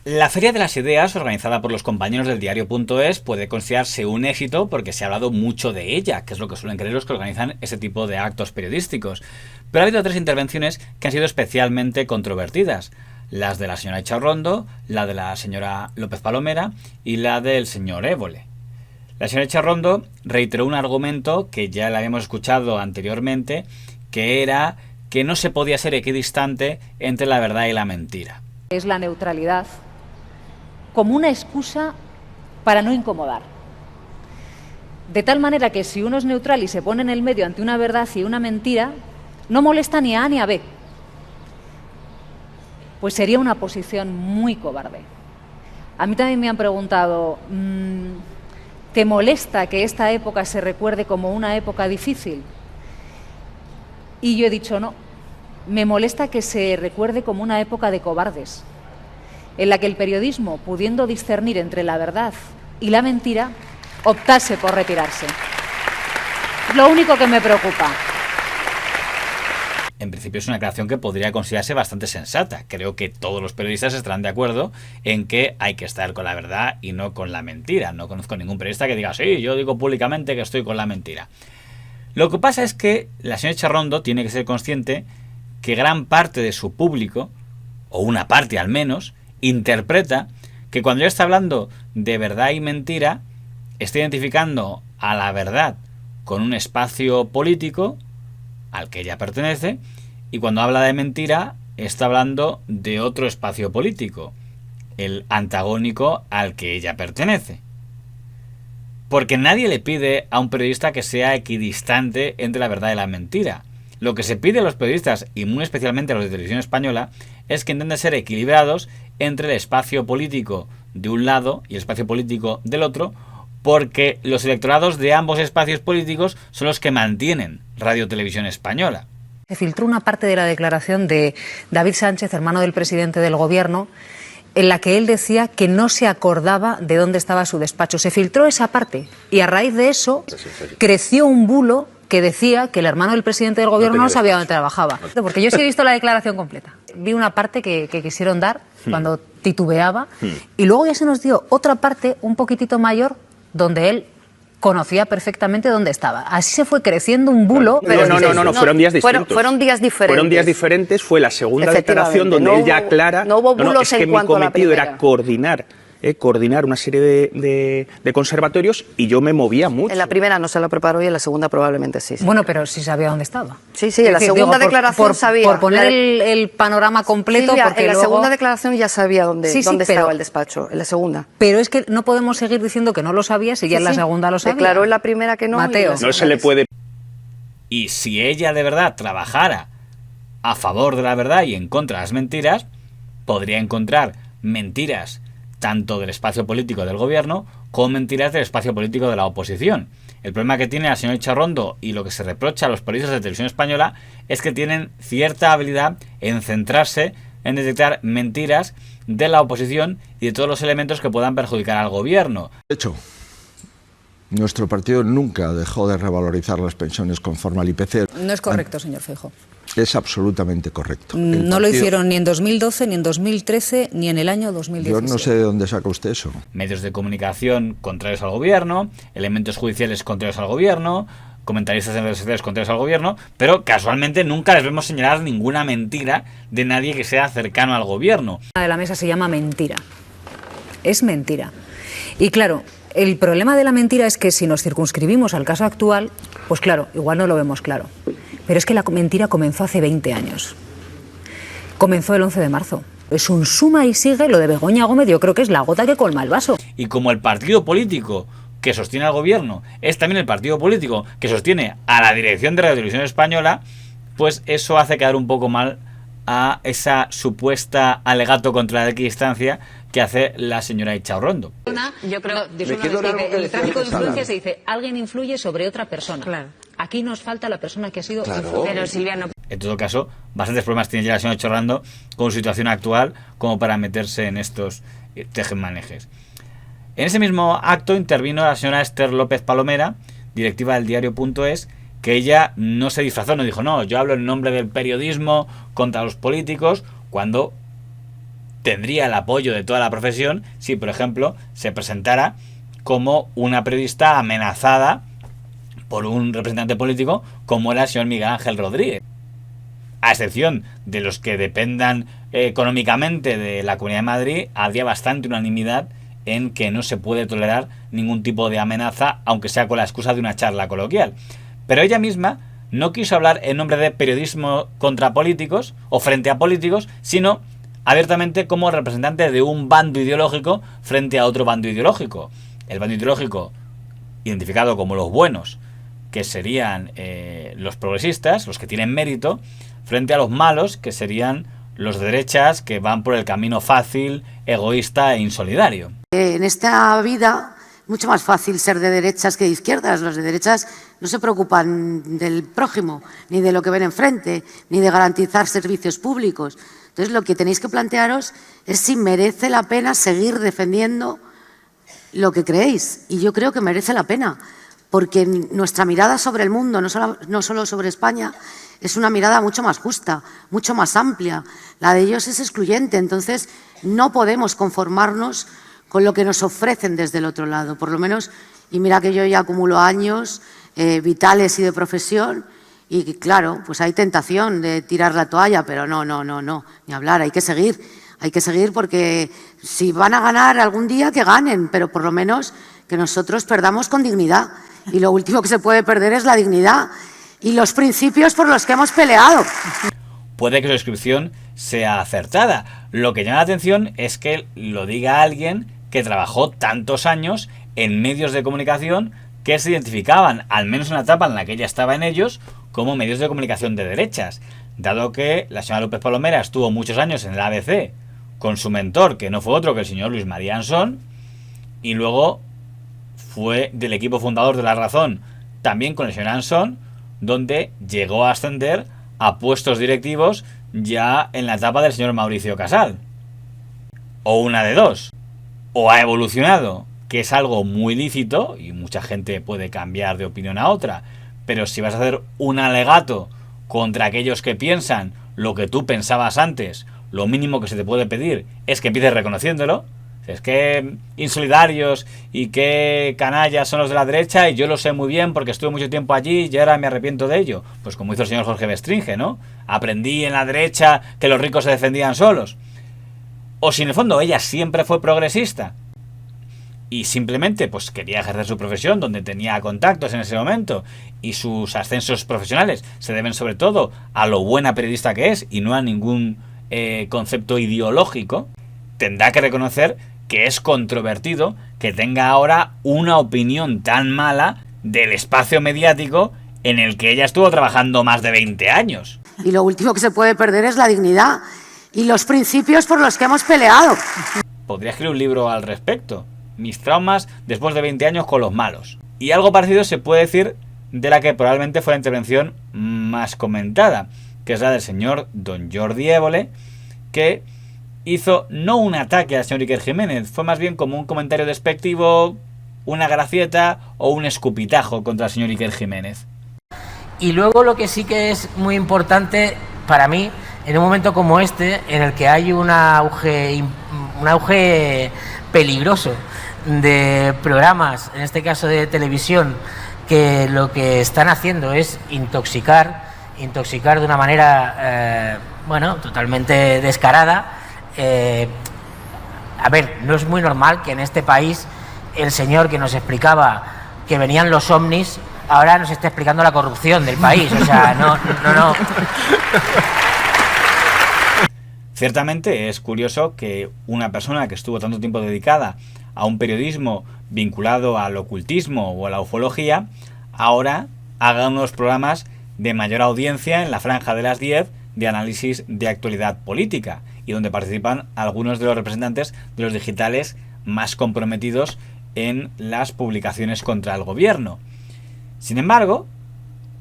La Feria de las Ideas, organizada por los compañeros del diario.es, puede considerarse un éxito porque se ha hablado mucho de ella, que es lo que suelen creer los que organizan ese tipo de actos periodísticos. Pero ha habido 3 intervenciones que han sido especialmente controvertidas. Las de la señora Echarrondo, la de la señora López Palomera y la del señor Évole. La señora Echarrondo reiteró un argumento que ya le habíamos escuchado anteriormente, que era que no se podía ser equidistante entre la verdad y la mentira. Es la neutralidad como una excusa para no incomodar. De tal manera que si uno es neutral y se pone en el medio ante una verdad y una mentira, no molesta ni a A ni a B. Pues sería una posición muy cobarde. A mí también me han preguntado, ¿te molesta que esta época se recuerde como una época difícil? Y yo he dicho no, me molesta que se recuerde como una época de cobardes, en la que el periodismo, pudiendo discernir entre la verdad y la mentira, optase por retirarse. Es lo único que me preocupa. En principio es una aclaración que podría considerarse bastante sensata. Creo que todos los periodistas estarán de acuerdo en que hay que estar con la verdad y no con la mentira. No conozco ningún periodista que diga, sí, yo digo públicamente que estoy con la mentira. Lo que pasa es que la señora Echarrondo tiene que ser consciente que gran parte de su público, o una parte al menos, interpreta que cuando ella está hablando de verdad y mentira, está identificando a la verdad con un espacio político al que ella pertenece, y cuando habla de mentira está hablando de otro espacio político, el antagónico al que ella pertenece. Porque nadie le pide a un periodista que sea equidistante entre la verdad y la mentira. Lo que se pide a los periodistas, y muy especialmente a los de Televisión Española, es que intenten ser equilibrados entre el espacio político de un lado y el espacio político del otro, porque los electorados de ambos espacios políticos son los que mantienen Radio Televisión Española. Se filtró una parte de la declaración de David Sánchez, hermano del presidente del Gobierno, en la que él decía que no se acordaba de dónde estaba su despacho. Se filtró esa parte y a raíz de eso creció un bulo que decía que el hermano del presidente del Gobierno no sabía dónde trabajaba. Porque yo sí he visto la declaración completa. Vi una parte que quisieron dar cuando titubeaba y luego ya se nos dio otra parte un poquitito mayor donde él conocía perfectamente dónde estaba. Así se fue creciendo un bulo. Pero no, fueron días distintos. Fueron días diferentes. Fueron días diferentes, fue la segunda declaración donde él ya aclara... No hubo bulos es que en cuanto a la mi cometido primera. era coordinar una serie de conservatorios y yo me movía mucho. En la primera no se lo preparó y en la segunda probablemente sí. Bueno, pero sí sabía dónde estaba. Sí, en la segunda declaración sabía. Por poner el panorama completo. Silvia, porque en la luego... segunda declaración ya sabía dónde estaba el despacho, en la segunda. Pero es que no podemos seguir diciendo que no lo sabía si ya en la segunda lo sabía. Declaró en la primera que no. Mateo. No se le puede... Y si ella de verdad trabajara a favor de la verdad y en contra de las mentiras, podría encontrar mentiras tanto del espacio político del gobierno como mentiras del espacio político de la oposición. El problema que tiene la señora Echarrondo y lo que se reprocha a los periodistas de Televisión Española es que tienen cierta habilidad en centrarse en detectar mentiras de la oposición y de todos los elementos que puedan perjudicar al gobierno. De hecho, nuestro partido nunca dejó de revalorizar las pensiones conforme al IPC. No es correcto, señor Feijóo. Es absolutamente correcto. No lo hicieron ni en 2012, ni en 2013, ni en el año 2017. Yo no sé de dónde saca usted eso. Medios de comunicación contrarios al gobierno, elementos judiciales contrarios al gobierno, comentaristas en redes sociales contrarios al gobierno, pero casualmente nunca les vemos señalar ninguna mentira de nadie que sea cercano al gobierno. De la mesa se llama mentira. Es mentira. Y claro, el problema de la mentira es que si nos circunscribimos al caso actual, pues claro, igual no lo vemos claro. Pero es que la mentira comenzó hace 20 años. Comenzó el 11 de marzo. Es un suma y sigue. Lo de Begoña Gómez yo creo que es la gota que colma el vaso. Y como el partido político que sostiene al gobierno es también el partido político que sostiene a la dirección de Radio Televisión Española, pues eso hace quedar un poco mal a esa supuesta alegato contra la equidistancia que hace la señora Echarrondo. Yo creo que el tráfico de influencia se dice alguien influye sobre otra persona. Claro. Aquí nos falta la persona que ha sido influida. Pero Silvia no. En todo caso, bastantes problemas tiene ya la señora Echarrondo con su situación actual como para meterse en estos tejemanejes. En ese mismo acto intervino la señora Esther López Palomera, directiva del diario.es, que ella no se disfrazó, no dijo, no, yo hablo en nombre del periodismo contra los políticos, cuando tendría el apoyo de toda la profesión si, por ejemplo, se presentara como una periodista amenazada por un representante político como era el señor Miguel Ángel Rodríguez. A excepción de los que dependan económicamente de la Comunidad de Madrid, había bastante unanimidad en que no se puede tolerar ningún tipo de amenaza, aunque sea con la excusa de una charla coloquial. Pero ella misma no quiso hablar en nombre de periodismo contra políticos o frente a políticos, sino abiertamente como representante de un bando ideológico frente a otro bando ideológico. El bando ideológico identificado como los buenos, que serían los progresistas, los que tienen mérito, frente a los malos, que serían los de derechas, que van por el camino fácil, egoísta e insolidario. En esta vida es mucho más fácil ser de derechas que de izquierdas. Los de derechas no se preocupan del prójimo, ni de lo que ven enfrente, ni de garantizar servicios públicos. Entonces, lo que tenéis que plantearos es si merece la pena seguir defendiendo lo que creéis. Y yo creo que merece la pena, porque nuestra mirada sobre el mundo, no solo sobre España, es una mirada mucho más justa, mucho más amplia. La de ellos es excluyente, entonces no podemos conformarnos con lo que nos ofrecen desde el otro lado. Por lo menos, y mira que yo ya acumulo años vitales y de profesión, y claro, pues hay tentación de tirar la toalla, pero no, ni hablar, hay que seguir porque si van a ganar algún día, que ganen, pero por lo menos que nosotros perdamos con dignidad. Y lo último que se puede perder es la dignidad y los principios por los que hemos peleado. Puede que su descripción sea acertada. Lo que llama la atención es que lo diga alguien que trabajó tantos años en medios de comunicación que se identificaban, al menos en la etapa en la que ella estaba en ellos, como medios de comunicación de derechas. Dado que la señora López Palomera estuvo muchos años en el ABC con su mentor, que no fue otro que el señor Luis María Ansón, y luego fue del equipo fundador de La Razón, también con el señor Ansón, donde llegó a ascender a puestos directivos ya en la etapa del señor Mauricio Casal. O una de dos. O ha evolucionado, que es algo muy lícito, y mucha gente puede cambiar de opinión a otra, pero si vas a hacer un alegato contra aquellos que piensan lo que tú pensabas antes, lo mínimo que se te puede pedir es que empieces reconociéndolo. Es que insolidarios y que canallas son los de la derecha y yo lo sé muy bien porque estuve mucho tiempo allí y ahora me arrepiento de ello. Pues como hizo el señor Jorge Bestringe, ¿no? Aprendí en la derecha que los ricos se defendían solos. O si en el fondo ella siempre fue progresista y simplemente pues quería ejercer su profesión donde tenía contactos en ese momento y sus ascensos profesionales se deben sobre todo a lo buena periodista que es y no a ningún concepto ideológico, tendrá que reconocer que es controvertido que tenga ahora una opinión tan mala del espacio mediático en el que ella estuvo trabajando más de 20 años. Y lo último que se puede perder es la dignidad y los principios por los que hemos peleado. Podría escribir un libro al respecto. Mis traumas después de 20 años con los malos. Y algo parecido se puede decir de la que probablemente fue la intervención más comentada, que es la del señor don Jordi Évole, que hizo no un ataque al señor Iker Jiménez, fue más bien como un comentario despectivo, una gracieta o un escupitajo contra el señor Iker Jiménez. Y luego lo que sí que es muy importante para mí, en un momento como este, en el que hay un auge peligroso de programas, en este caso de televisión, que lo que están haciendo es intoxicar de una manera, totalmente descarada. A ver, no es muy normal que en este país el señor que nos explicaba que venían los ovnis ahora nos esté explicando la corrupción del país. O sea, no. Ciertamente es curioso que una persona que estuvo tanto tiempo dedicada a un periodismo vinculado al ocultismo o a la ufología, ahora haga unos programas de mayor audiencia en la franja de las 10 de análisis de actualidad política y donde participan algunos de los representantes de los digitales más comprometidos en las publicaciones contra el gobierno. Sin embargo,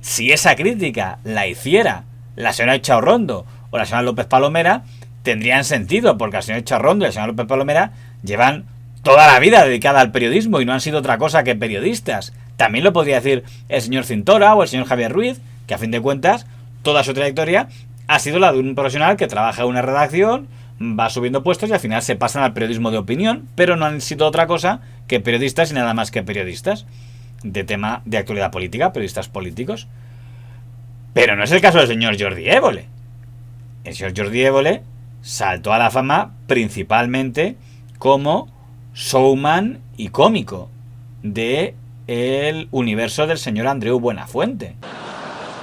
si esa crítica la hiciera la señora Echaurrondo o la señora López Palomera, tendrían sentido, porque la señora Echaurrondo y la señora López Palomera llevan toda la vida dedicada al periodismo y no han sido otra cosa que periodistas. También lo podría decir el señor Cintora o el señor Javier Ruiz, que a fin de cuentas toda su trayectoria ha sido la de un profesional que trabaja en una redacción, va subiendo puestos y al final se pasan al periodismo de opinión, pero no han sido otra cosa que periodistas y nada más que periodistas de tema de actualidad política, periodistas políticos. Pero no es el caso del señor Jordi Évole. El señor Jordi Évole saltó a la fama principalmente como showman y cómico de el universo del señor Andreu Buenafuente.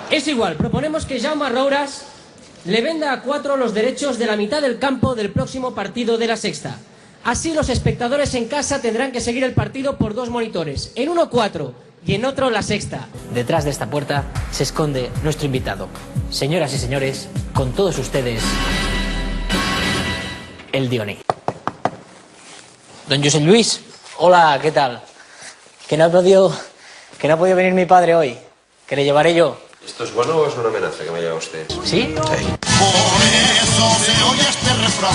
Es igual, proponemos que Jaume Roures le venda a 4 los derechos de la mitad del campo del próximo partido de la Sexta. Así los espectadores en casa tendrán que seguir el partido por 2 monitores, en uno 4 y en otro la Sexta. Detrás de esta puerta se esconde nuestro invitado. Señoras y señores, con todos ustedes, el Dioní. Don José Luis, hola, ¿qué tal? Que no ha podido venir mi padre hoy, que le llevaré yo. ¿Esto es bueno o es una amenaza que me lleva usted? ¿Sí? Sí. Por eso se oye este refrán.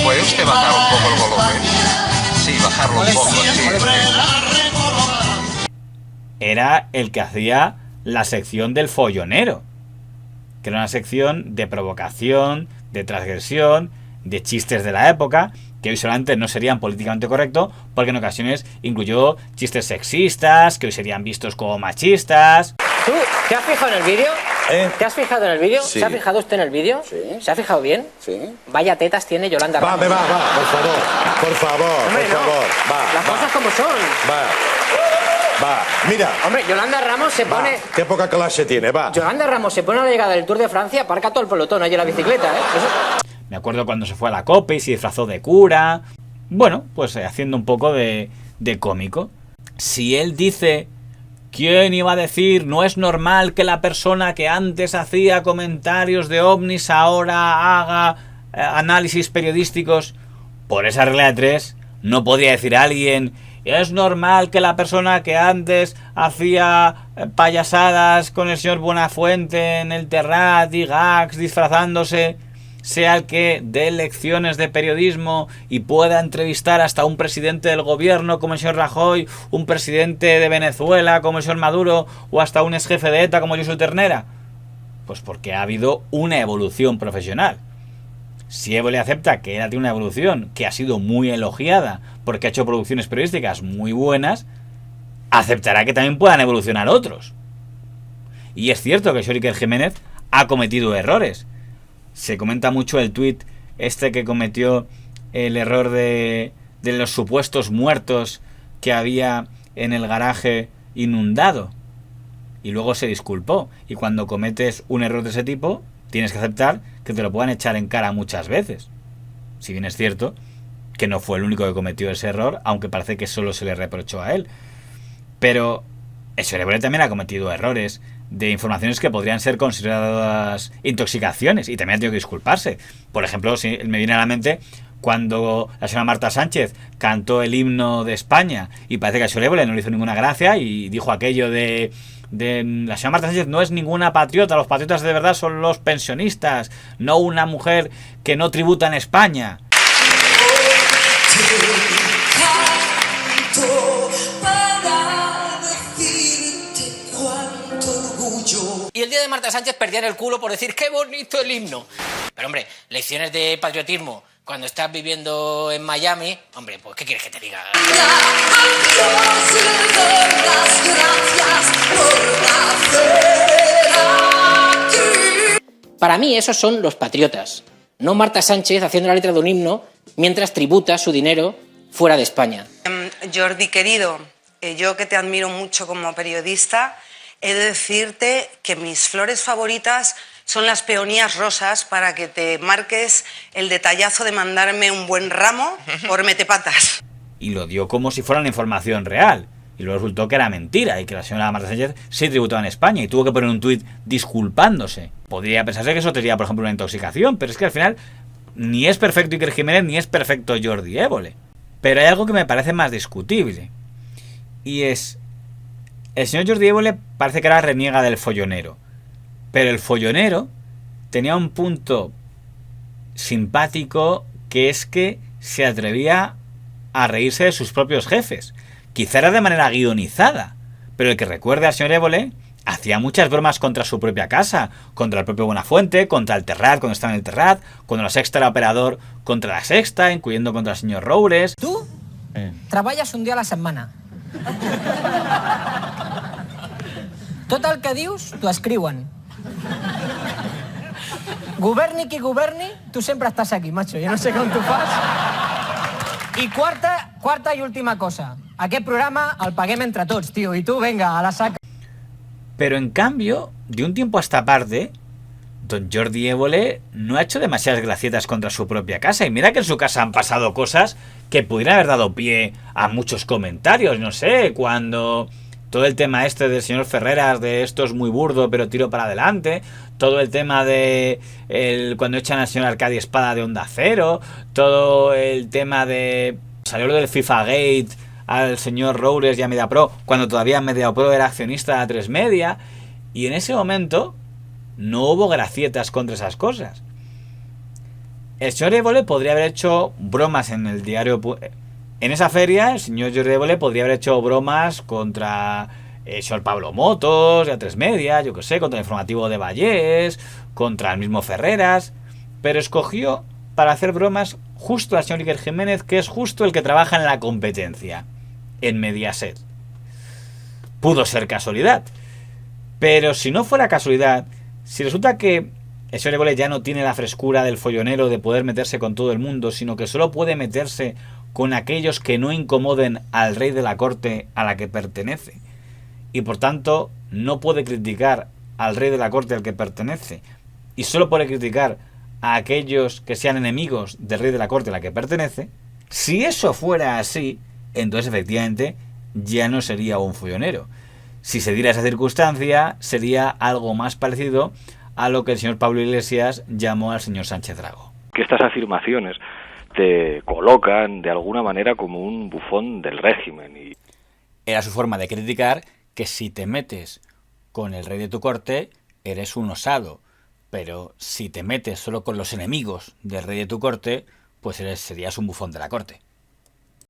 ¿Puede usted bajar un poco el volumen? Sí, bajarlo un poco, sí. Era el que hacía la sección del follonero, que era una sección de provocación, de transgresión, de chistes de la época, que hoy solamente no serían políticamente correctos, porque en ocasiones incluyó chistes sexistas, que hoy serían vistos como machistas. ¿Tú te has fijado en el vídeo? ¿Te has fijado en el vídeo? Sí. ¿Se ha fijado usted en el vídeo? Sí. ¿Se ha fijado bien? Sí. Vaya tetas tiene Yolanda Ramos. Va, por favor, Hombre, no. Las cosas como son. Va, mira. Hombre, Yolanda Ramos se pone... Qué poca clase tiene, va. Yolanda Ramos se pone a la llegada del Tour de Francia, aparca todo el pelotón allí en la bicicleta, ¿eh? Eso... Me acuerdo cuando se fue a la COPE y se disfrazó de cura. Bueno, pues haciendo un poco de cómico. Si él dice... ¿Quién iba a decir? No es normal que la persona que antes hacía comentarios de ovnis ahora haga análisis periodísticos. Por esa regla de 3 no podía decir alguien... Es normal que la persona que antes hacía payasadas con el señor Buenafuente en el Terrat y gags disfrazándose sea el que dé lecciones de periodismo y pueda entrevistar hasta un presidente del gobierno como el señor Rajoy, un presidente de Venezuela como el señor Maduro o hasta un ex jefe de ETA como Josu Ternera. Pues porque ha habido una evolución profesional. Si Évole acepta que él tiene una evolución que ha sido muy elogiada porque ha hecho producciones periodísticas muy buenas, aceptará que también puedan evolucionar otros. Y es cierto que Iker Jiménez ha cometido errores. Se comenta mucho el tuit este que cometió el error de los supuestos muertos que había en el garaje inundado. Y luego se disculpó. Y cuando cometes un error de ese tipo, tienes que aceptar que te lo puedan echar en cara muchas veces. Si bien es cierto que no fue el único que cometió ese error, aunque parece que solo se le reprochó a él. Pero el señor Évole también ha cometido errores de informaciones que podrían ser consideradas intoxicaciones y también ha tenido que disculparse. Por ejemplo, si me viene a la mente cuando la señora Marta Sánchez cantó el himno de España y parece que al señor Évole no le hizo ninguna gracia y dijo aquello de la señora Marta Sánchez no es ninguna patriota, los patriotas de verdad son los pensionistas, no una mujer que no tributa en España. Y el día de Marta Sánchez perdían el culo por decir ¡qué bonito el himno! Pero hombre, lecciones de patriotismo cuando estás viviendo en Miami, hombre, pues ¿qué quieres que te diga? Para mí esos son los patriotas, no Marta Sánchez haciendo la letra de un himno mientras tributa su dinero fuera de España. Jordi, querido, yo que te admiro mucho como periodista, he de decirte que mis flores favoritas son las peonías rosas para que te marques el detallazo de mandarme un buen ramo por metepatas. Y lo dio como si fuera una información real. Y luego resultó que era mentira y que la señora Marta Sánchez sí tributaba en España y tuvo que poner un tuit disculpándose. Podría pensarse que eso tendría, por ejemplo, una intoxicación, pero es que al final ni es perfecto Iker Jiménez ni es perfecto Jordi Évole. Pero hay algo que me parece más discutible. Y es... El señor Jordi Évole parece que ahora reniega del follonero. Pero el follonero tenía un punto simpático que es que se atrevía a reírse de sus propios jefes. Quizá era de manera guionizada, pero el que recuerde al señor Évole hacía muchas bromas contra su propia casa, contra el propio Buenafuente, contra el Terrat cuando estaba en el Terrat, cuando la Sexta era operador contra la Sexta, incluyendo contra el señor Roures. Tu treballes un dia a la setmana. Tot el que dius t'ho escriuen. Governi qui governi, tu sempre estàs aquí, macho. Jo no sé com tu fas. I quarta i última cosa. Aquest programa el paguem entre tots, tío. I tu, venga, a la saca. Pero en cambio, de un tiempo a esta parte, don Jordi Évole no ha hecho demasiadas gracietas contra su propia casa. Y mira que en su casa han pasado cosas que pudieran haber dado pie a muchos comentarios. No sé, cuando todo el tema este del señor Ferreras, de esto es muy burdo pero tiro para adelante, todo el tema de cuando echan al señor Arcadi Espada de Onda Cero, todo el tema de salió lo del FIFA Gate al señor Roures y a MediaPro, cuando todavía MediaPro era accionista de A3 Media, y en ese momento no hubo gracietas contra esas cosas. El señor Évole podría haber hecho bromas en el diario. En esa feria, el señor Jordi Évole podría haber hecho bromas contra el señor Pablo Motos, de A3 Media, yo que sé, contra el informativo de Vallés, contra el mismo Ferreras, pero escogió para hacer bromas justo al señor Iker Jiménez, que es justo el que trabaja en la competencia, en Mediaset. Pudo ser casualidad, pero si no fuera casualidad, si resulta que el señor Évole ya no tiene la frescura del follonero de poder meterse con todo el mundo, sino que solo puede meterse con aquellos que no incomoden al rey de la corte a la que pertenece, y por tanto no puede criticar al rey de la corte al que pertenece, y solo puede criticar a aquellos que sean enemigos del rey de la corte a la que pertenece. Si eso fuera así, entonces efectivamente ya no sería un follonero. Si se diera esa circunstancia, sería algo más parecido a lo que el señor Pablo Iglesias llamó al señor Sánchez Dragó. Que estas afirmaciones te colocan de alguna manera como un bufón del régimen. Y era su forma de criticar que si te metes con el rey de tu corte, eres un osado. Pero si te metes solo con los enemigos del rey de tu corte, pues serías un bufón de la corte.